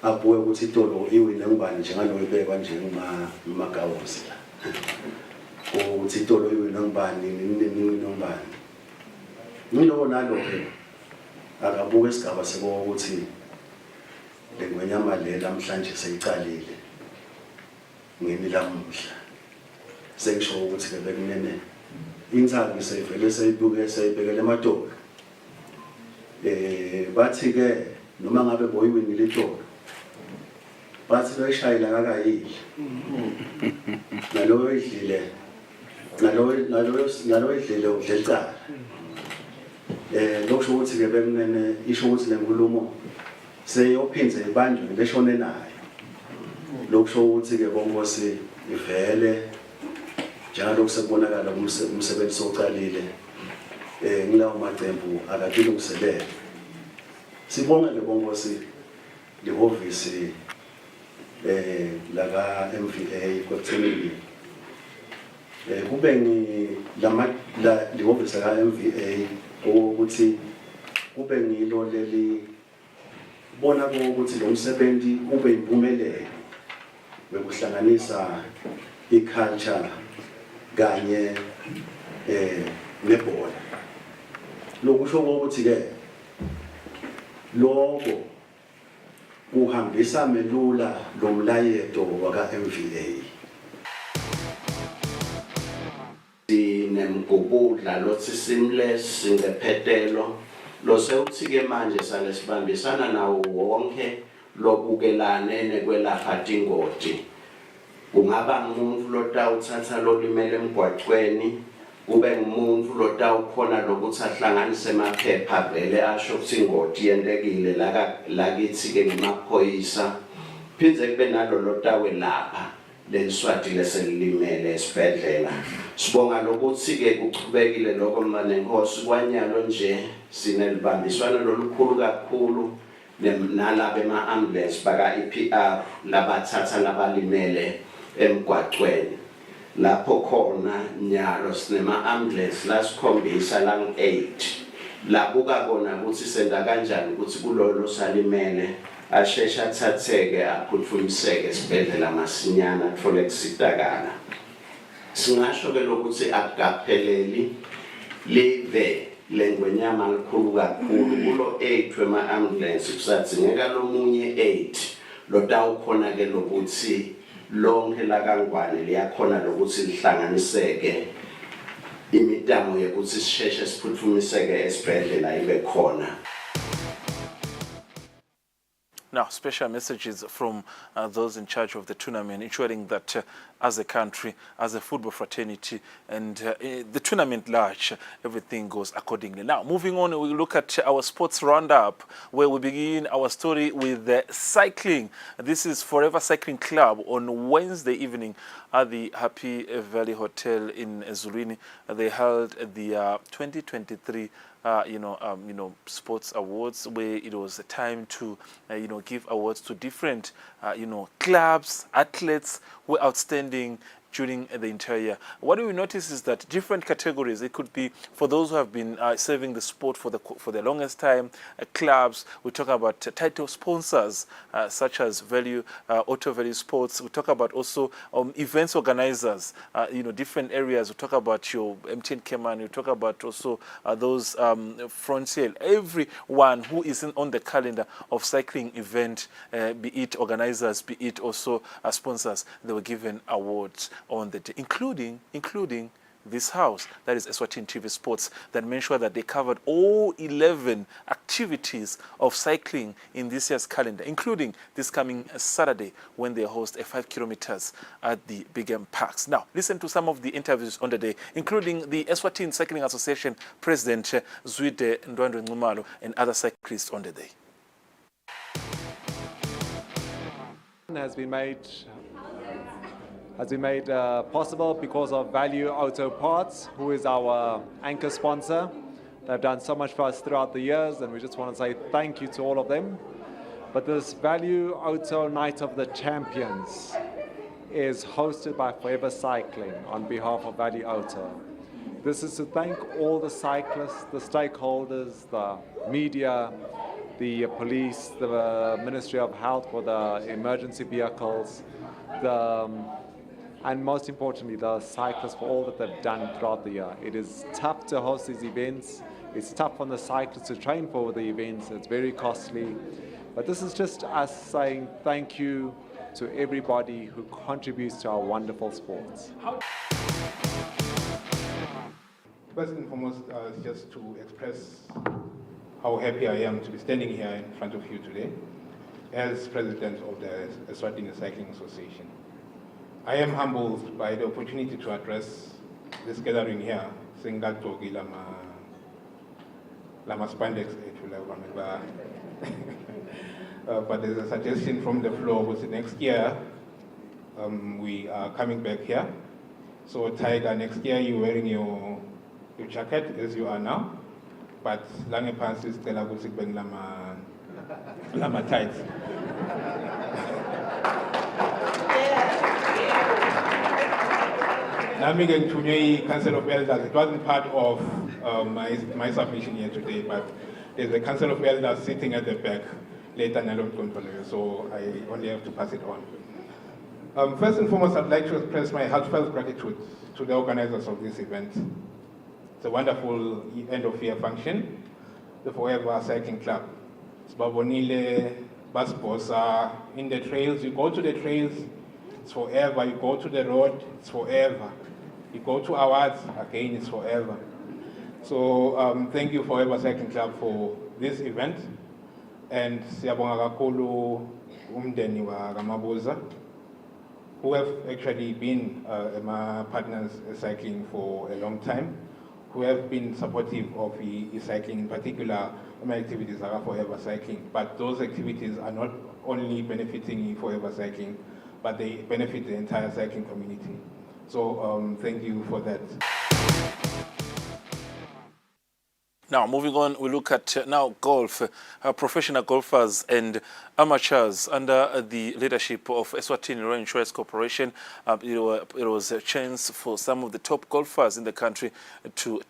abuye ukuthi itolo iwine ngubani njengalo ibekwa nje ngumagawozi la ukuthi itolo iwine ngubani niwine ngubani ngilo nalokho akabuke isigaba sebo ukuthi lengwenyama le namhlanje seyicalile ngeni lamuhla sengisho ukuthi ke bekunene inzaki seyivele seyibekele emadolo bathi ke noma ngabe boyiwinile itolo bathi bayishayela kakayile nalowo idlile nalowo idlile udlelicala lokusho ukuthi ke bekunene isho ukuthi lenkulumo seyophinze ibanjwe leshone nayo lokusho ukuthi ke bonkosi ivele njalo sekubonakala umsebenzi soqalile ngilawo maqembu akaqilungiselele sibonga ke bonkosi lehhovisi laka MVA kwethenini kube la lehhovisi laka MVA ukuthi kube ngilo leli bona ukuthi lo msebenzi ube impumelelo bekuhlanganisa iculture kanye nebhola lokusho ukuthi ke lokho uhambisa melula lo mlayeto waka MVA sinemgubudla lothi seamless ngephetelo lo sewuthi ke manje sale sibambisana nawo wonke lobukelane nekwelapha ingoti kungaba umuntu lotawuthatha lolimele emgwaqweni kube umuntu lotawukhona lokuthi ahlanganise emaphepha vele asho ukuthi ingoti yentekile lakithi ke ngemaphoyisa phindze kube nalo lotawe lapha leliswati leselilimele esibhedlela sibonga lokuthi ke kuchubekile lokho manje inkosi kwanyalo nje sinelibambiswana lolukhulu kakhulu nalabo ema-ambulance baka EPR labathatha labalimele emgwaqweni lapho khona nyalo sinema-ambulance lasikhombisa lang-8 labuka kona ukuthi senda kanjani ukuthi kulolo salimele asheshe athatheke aphuthumiseke esibhedlela masinyana athole kusitakala singasho ke lokuthi akupheleli live lengwenyama likhulu kakhulu kulo 8 wema-ambulance kusadzingeka lomunye 8 lotawukhona ke lokuthi lonke lakangwane liyakhona lokuthi lihlanganiseke imitamo yokuthi sisheshe siphuthumiseke esibhedlela ibe khona. Now, special messages from those in charge of the tournament, ensuring that as a country, as a football fraternity, and the tournament large, everything goes accordingly. Now, moving on, we look at our sports roundup, where we begin our story with cycling. This is Forever Cycling Club on Wednesday evening at the Happy Valley Hotel in Eswatini. They held the 2023 sports awards, where it was a time to give awards to different clubs, athletes who were outstanding during the entire year. What we notice is that different categories, it could be for those who have been serving the sport for the longest time, clubs. We talk about title sponsors such as Auto Value Sports. We talk about also events organizers, different areas. We talk about your MTN Keman. We talk about also those Frontier. Everyone who is on the calendar of cycling event, be it organizers, be it also sponsors, they were given awards on the day, including this house, that is Eswatini TV Sports, that made sure that they covered all 11 activities of cycling in this year's calendar, including this coming Saturday when they host a 5 kilometers at the Big M Parks. Now, listen to some of the interviews on the day, including the Eswatini Cycling Association President Zwide Ndwandwe Nxumalo and other cyclists on the day. Has been made possible because of Value Auto Parts, who is our anchor sponsor. They've done so much for us throughout the years, and we just want to say thank you to all of them. But this Value Auto Night of the Champions is hosted by Forever Cycling on behalf of Value Auto. This is to thank all the cyclists, the stakeholders, the media, the police, the Ministry of Health for the emergency vehicles, and most importantly, the cyclists for all that they've done throughout the year. It is tough to host these events. It's tough on the cyclists to train for the events. It's very costly. But this is just us saying thank you to everybody who contributes to our wonderful sports. First and foremost, just to express how happy I am to be standing here in front of you today as president of the Eswatini Cycling Association. I am humbled by the opportunity to address this gathering here, saying that Togi Lama Spandex, but there's a suggestion from the floor, which next year we are coming back here. So Tiger, next year you're wearing your jacket as you are now, but Lange Pants is Lama tights. Naming to the Council of Elders, it wasn't part of my submission here today, but there's a Council of Elders sitting at the back later, so I only have to pass it on. First and foremost, I'd like to express my heartfelt gratitude to the organizers of this event. It's a wonderful end-of-year function, the Forever Cycling Club. Sbabonile, Basbosa, in the trails, you go to the trails, it's forever. You go to the road, it's forever. You go to awards, again, it's forever. So thank you Forever Cycling Club for this event. And siyabonga kakhulu umndeni wa Ramabuza, who have actually been my partners in cycling for a long time, who have been supportive of cycling, in particular my activities are Forever Cycling. But those activities are not only benefiting Forever Cycling, but they benefit the entire cycling community. So thank you for that. Now, moving on, we look at now golf. Professional golfers and amateurs under the leadership of Eswatini Royal Insurance Corporation. It was a chance for some of the top golfers in the country to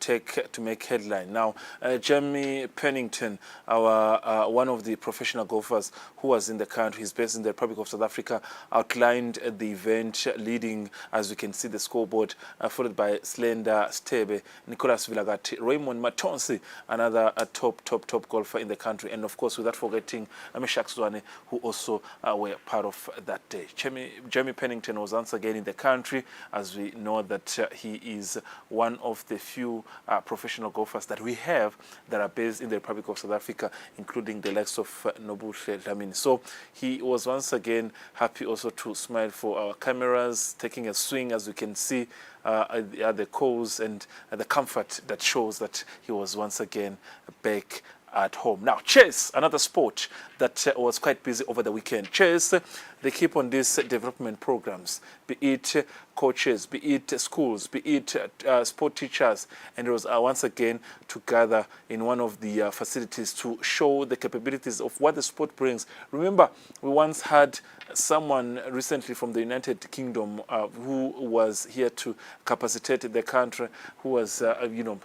make headline. Now, Jamie Pennington, one of the professional golfers who was in the country, he's based in the Republic of South Africa, outlined the event, leading, as we can see, the scoreboard, followed by Slender Stebe, Nicholas Vilagati, Raymond Matonsi, another top golfer in the country. And of course, without forgetting Meshach Zwane, who also were part of that day. Jeremy Pennington was once again in the country, as we know that he is one of the few professional golfers that we have that are based in the Republic of South Africa, including the likes of Nobuhle Dlamini. So he was once again happy also to smile for our cameras, taking a swing, as we can see the cause and the comfort that shows that he was once again back at home. Now, chess, another sport that was quite busy over the weekend. Chess, they keep on these development programs, be it coaches, be it schools, be it sport teachers, and it was once again to gather in one of the facilities to show the capabilities of what the sport brings. Remember, we once had someone recently from the United Kingdom who was here to capacitate the country, who was,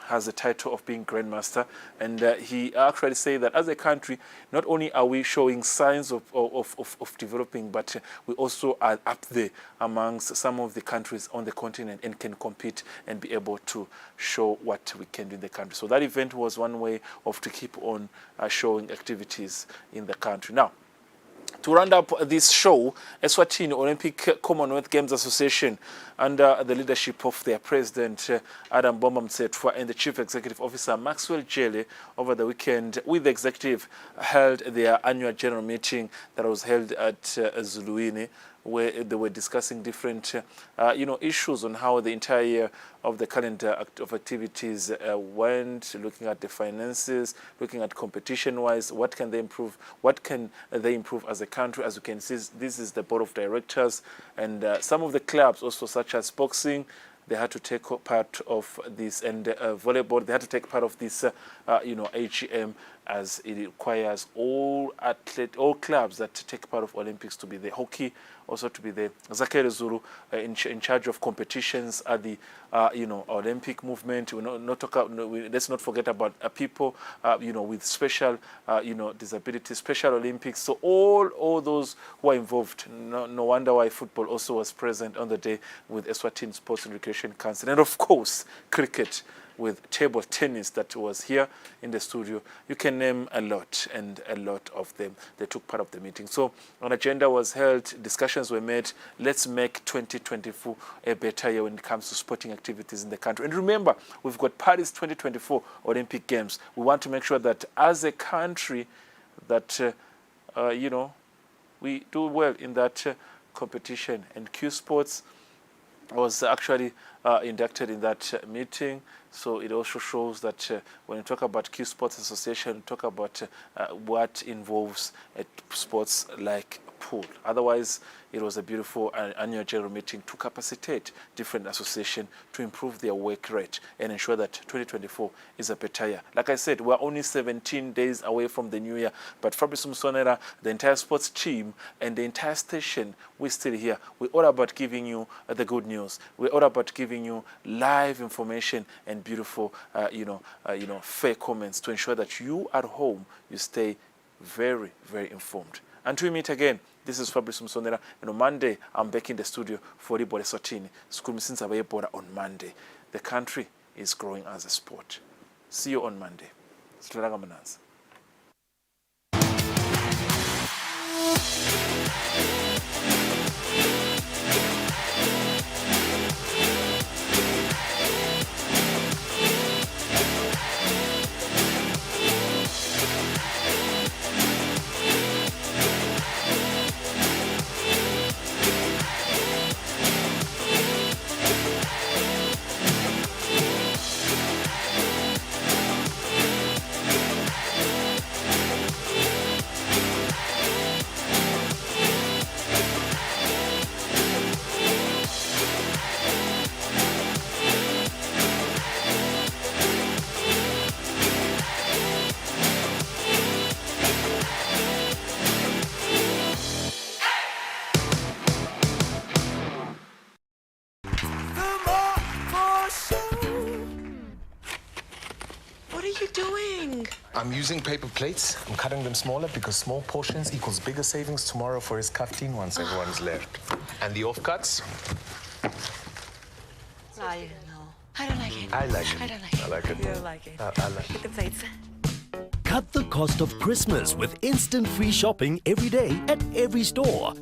has the title of being Grandmaster, and he actually said that as a country, not only are we showing signs of developing, but we also are up there amongst some of the countries on the continent and can compete and be able to show what we can do in the country. So that event was one way of to keep on showing activities in the country. Now, to round up this show, Eswatini Olympic Commonwealth Games Association, under the leadership of their president, Adam Bomba Mtsetwa, and the chief executive officer, Maxwell Jele, over the weekend with the executive, held their annual general meeting that was held at Zuluwini, where they were discussing different issues on how the entire year of the calendar of activities went, looking at the finances, looking at competition-wise, what can they improve as a country. As you can see, this is the board of directors, and some of the clubs also, such as boxing, they had to take part of this, and volleyball, they had to take part of this, AGM, as it requires all clubs that take part of Olympics to be there. Hockey also to be there. Zakere Zulu in charge of competitions at the Olympic movement. Let's not forget about people with special disabilities, Special Olympics. So all those who are involved. No wonder why football also was present on the day with Eswatini Sports and Recreation Council, and of course cricket, with table tennis that was here in the studio. You can name a lot, and a lot of them, they took part of the meeting. So an agenda was held, discussions were made. Let's make 2024 a better year when it comes to sporting activities in the country. And remember, we've got Paris 2024 Olympic Games. We want to make sure that as a country that, we do well in that competition. And Q Sports was actually inducted in that meeting. So it also shows that when you talk about Q Sports Association, talk about what involves sports like pool. Otherwise, it was a beautiful annual general meeting to capacitate different associations to improve their work rate and ensure that 2024 is a better year. Like I said, we're only 17 days away from the new year, but Fabrice Msonera, the entire sports team, and the entire station, we're still here. We're all about giving you the good news. We're all about giving you live information and beautiful, fair comments to ensure that you at home, you stay very, very informed. Until we meet again, this is Fabrice Msonera, and on Monday, I'm back in the studio for the Eswatini. On Monday. The country is growing as a sport. See you on Monday. I'm using paper plates. I'm cutting them smaller because small portions equals bigger savings tomorrow for his kaftin once everyone's left. And the offcuts? I know. I don't like it. I like it. I don't like it. I like it. You don't like it. I like Get the plates. Cut the cost of Christmas with instant free shopping every day at every store.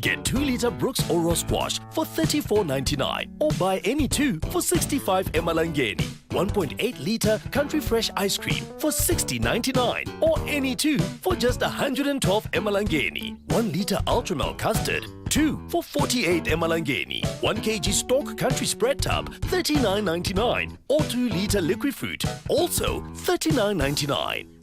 Get 2-liter Brooks Oro Squash for $34.99 or buy any 2 for 65 emalangeni. 1.8-liter Country Fresh ice cream for $60.99 or any 2 for just 112 emalangeni. 1-liter Ultramel custard, 2 for 48 emalangeni. 1 kg Stork Country Spread Tub, $39.99 or 2-liter liquid fruit, also $39.99.